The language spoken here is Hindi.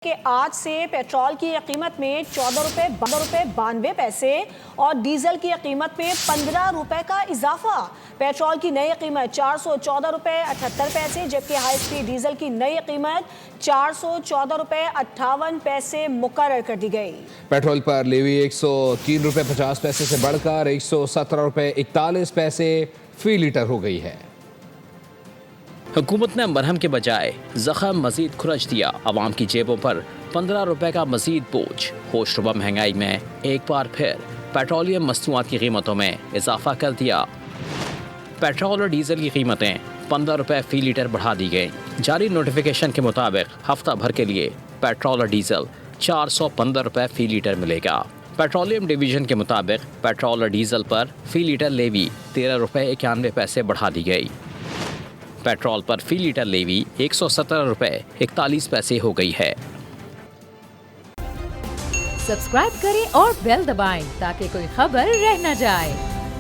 कि आज से पेट्रोल की कीमत में 14 रुपये 92 पैसे और डीजल की कीमत में 15 रुपये का इजाफा। पेट्रोल की नई कीमत 414 रुपये 78 पैसे, जबकि हाई स्पीड डीजल की नई कीमत 414 रुपये 58 पैसे मुकर्रर कर दी गई। पेट्रोल पर लेवी 103 रुपये 50 पैसे से बढ़कर 117 रुपये 41 पैसे फी लीटर हो गई है। हुकूमत ने मरहम के बजाय जख्म मजीद खुरच दिया। आवाम की जेबों पर 15 रुपए का मजीद बोझ। होशरुबा महंगाई में एक बार फिर पेट्रोलियम मस्तूआत की कीमतों में इजाफा कर दिया। पेट्रोल और डीजल की कीमतें 15 रुपए फी लीटर बढ़ा दी गई। जारी नोटिफिकेशन के मुताबिक हफ्ता भर के लिए पेट्रोल और डीजल 415 रुपए फी लीटर मिलेगा। पेट्रोलियम डिवीजन के मुताबिक पेट्रोल और डीजल पर फी लीटर लेवी 13 रुपए 91 पैसे बढ़ा दी गई। पेट्रोल पर फी लीटर लेवी 117 रुपये 41 पैसे हो गई है। सब्सक्राइब करें और बेल दबाएं ताकि कोई खबर रह न जाए।